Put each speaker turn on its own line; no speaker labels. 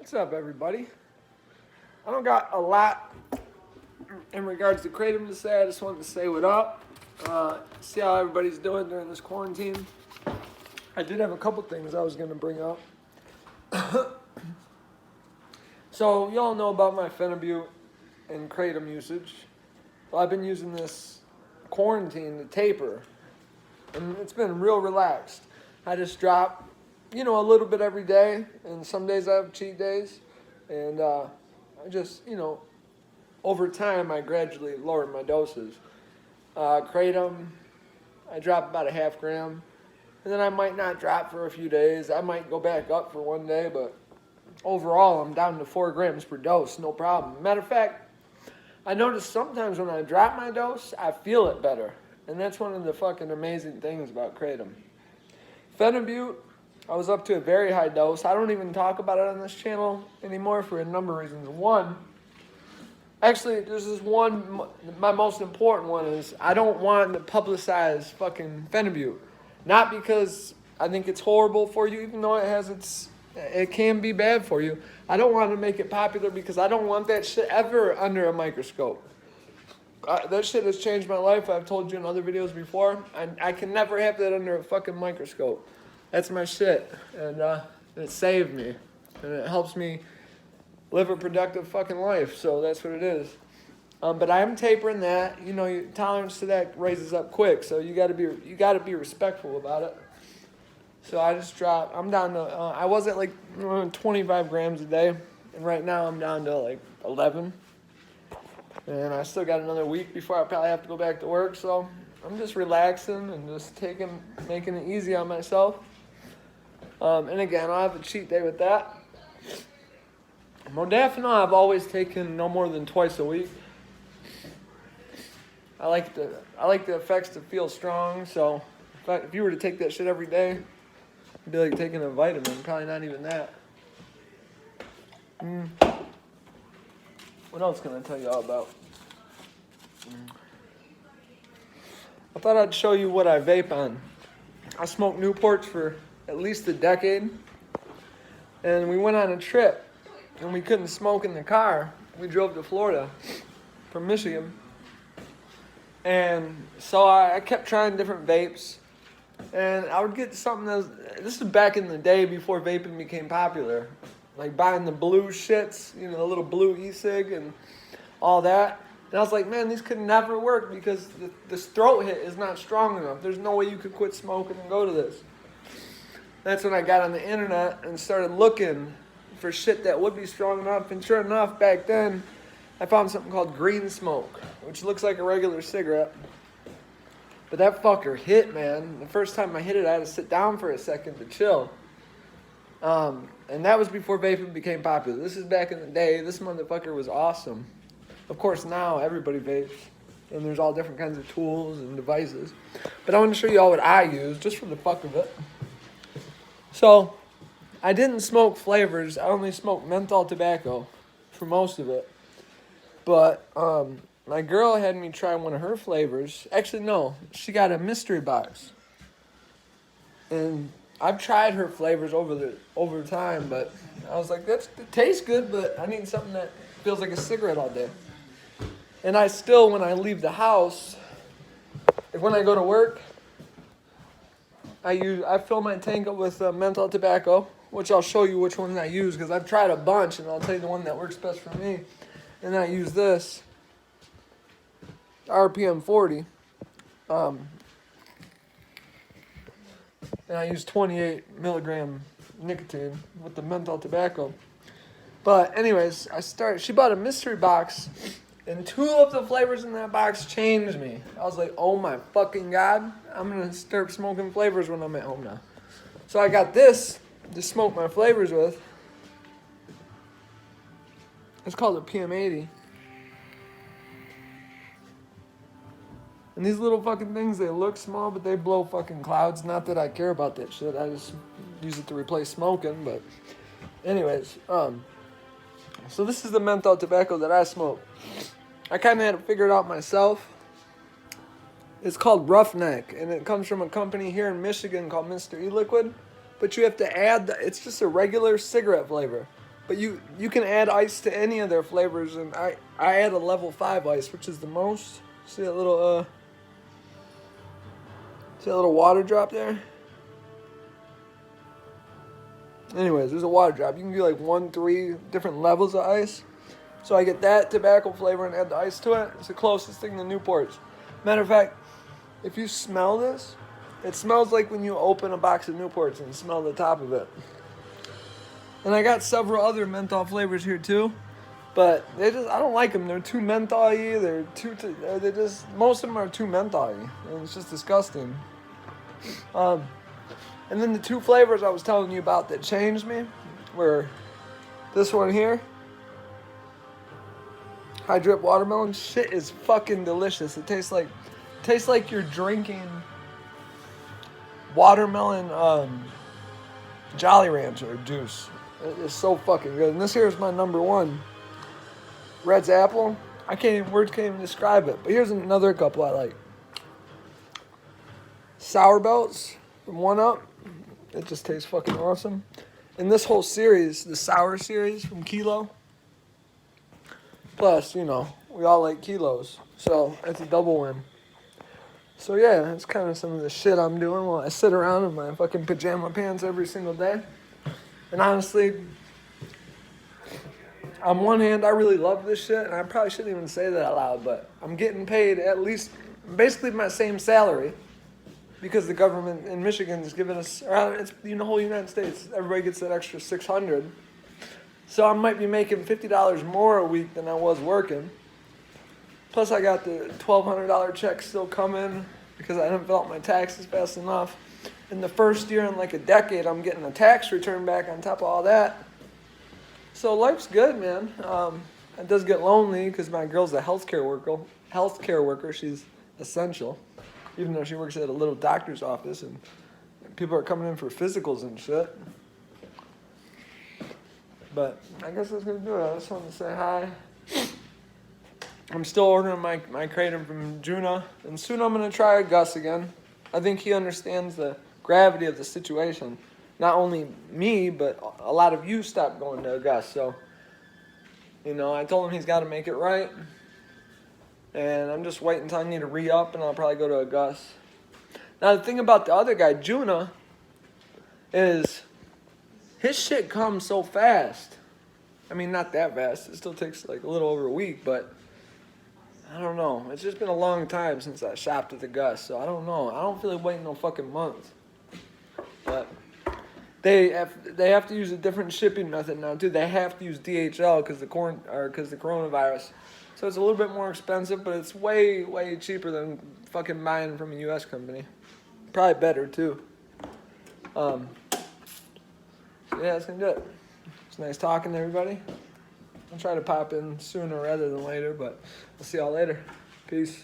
What's up, everybody? I don't got a lot in regards to Kratom to say. I just wanted to say what up. See how everybody's doing during this quarantine. I did have a couple things I was going to bring up. So, y'all know about my Phenibut and Kratom usage. Well, I've been using this quarantine to taper, and it's been real relaxed. I just drop, a little bit every day, and some days I have cheat days, and I just, over time I gradually lower my doses. Kratom, I drop about a half gram, and then I might not drop for a few days. I might go back up for one day, but overall I'm down to 4 grams per dose, no problem. Matter of fact, I notice sometimes when I drop my dose, I feel it better, and that's one of the fucking amazing things about Kratom. Phenibut, I was up to a very high dose. I don't even talk about it on this channel anymore for a number of reasons. One, actually, there's this one, my most important one is I don't want to publicize fucking Phenibut. Not because I think it's horrible for you, even though it can be bad for you. I don't want to make it popular because I don't want that shit ever under a microscope. That shit has changed my life. I've told you in other videos before. I can never have that under a fucking microscope. That's my shit. And it saved me. And it helps me live a productive fucking life. So that's what it is. But I am tapering that. Your tolerance to that raises up quick. So you gotta be respectful about it. So I just dropped. I'm down to. I was at like 25 grams a day, and right now I'm down to like 11. And I still got another week before I probably have to go back to work. So I'm just relaxing and just making it easy on myself. And again, I'll have a cheat day with that. Modafinil I've always taken no more than twice a week. I like the effects to feel strong. So if you were to take that shit every day, it'd be like taking a vitamin. Probably not even that. What else can I tell you all about? I thought I'd show you what I vape on. I smoked Newports for at least a decade. And we went on a trip. And we couldn't smoke in the car. We drove to Florida from Michigan. And so I kept trying different vapes. And I would get something this is back in the day before vaping became popular. Like buying the blue shits, the little blue e-cig and all that. And I was like, man, these could never work because this throat hit is not strong enough. There's no way you could quit smoking and go to this. That's when I got on the internet and started looking for shit that would be strong enough. And sure enough, back then, I found something called green smoke, which looks like a regular cigarette. But that fucker hit, man. The first time I hit it, I had to sit down for a second to chill. And that was before vaping became popular. This is back in the day. This motherfucker was awesome. Of course, now everybody vapes, and there's all different kinds of tools and devices. But I want to show you all what I use, just for the fuck of it. So, I didn't smoke flavors. I only smoked menthol tobacco for most of it. But my girl had me try one of her flavors. Actually, no. She got a mystery box. And I've tried her flavors over time, but I was like, it tastes good, but I need something that feels like a cigarette all day. And I still, when I leave the house, when I go to work, I fill my tank up with menthol tobacco, which I'll show you which ones I use, because I've tried a bunch, and I'll tell you the one that works best for me. And I use this, RPM 40. And I use 28 milligram nicotine with the menthol tobacco. But anyways, she bought a mystery box, and 2 of the flavors in that box changed me. I was like, oh my fucking God, I'm going to start smoking flavors when I'm at home now. So I got this to smoke my flavors with. It's called a PM80. And these little fucking things, they look small, but they blow fucking clouds. Not that I care about that shit. I just use it to replace smoking. But anyways, so this is the menthol tobacco that I smoke. I kind of had to figure it out myself. It's called Roughneck, and it comes from a company here in Michigan called Mr. E-Liquid. But you have to add, it's just a regular cigarette flavor. But you can add ice to any of their flavors, and I add a level 5 ice, which is the most. See that little water drop there? Anyways, there's a water drop. You can do like 3 different levels of ice. So I get that tobacco flavor and add the ice to it. It's the closest thing to Newports. Matter of fact, if you smell this, it smells like when you open a box of Newports and smell the top of it. And I got several other menthol flavors here too, but I don't like them. They're too menthol-y. Most of them are too menthol-y, and it's just disgusting. And then the 2 flavors I was telling you about that changed me were this one here. High drip watermelon. Shit is fucking delicious. It tastes like you're drinking watermelon Jolly Rancher juice. It's so fucking good. And this here is my number 1. Red's Apple. Words can't even describe it. But here's another couple I like. Sour Belts from 1UP. It just tastes fucking awesome. And this whole series, the sour series from Kilo. Plus, we all like kilos. So that's a double win. So yeah, that's kind of some of the shit I'm doing while I sit around in my fucking pajama pants every single day. And honestly, on one hand, I really love this shit, and I probably shouldn't even say that out loud, but I'm getting paid at least basically my same salary because the government in Michigan is giving us, it's the whole United States, everybody gets that extra $600. So I might be making $50 more a week than I was working. Plus I got the $1,200 check still coming because I didn't fill out my taxes fast enough. In the first year in like a decade, I'm getting a tax return back on top of all that. So life's good, man. It does get lonely because my girl's a healthcare worker. She's essential, even though she works at a little doctor's office and people are coming in for physicals and shit. But I guess that's gonna do it. I just wanted to say hi. I'm still ordering my Kratom from Juna, and soon I'm gonna try Gus again. I think he understands the gravity of the situation. Not only me, but a lot of you stopped going to Gus. So, I told him he's got to make it right. And I'm just waiting until I need to re-up, and I'll probably go to a Gus. Now, the thing about the other guy, Juna, is his shit comes so fast. I mean, not that fast. It still takes like a little over a week, but I don't know. It's just been a long time since I shopped at the Gus, so I don't know. I don't feel like waiting no fucking month. But they have to use a different shipping method now too. They have to use DHL because the coronavirus. So it's a little bit more expensive, but it's way, way cheaper than fucking buying from a U.S. company. Probably better too. So yeah, that's gonna do it. It's nice talking to everybody. I'll try to pop in sooner rather than later, but I'll see y'all later. Peace.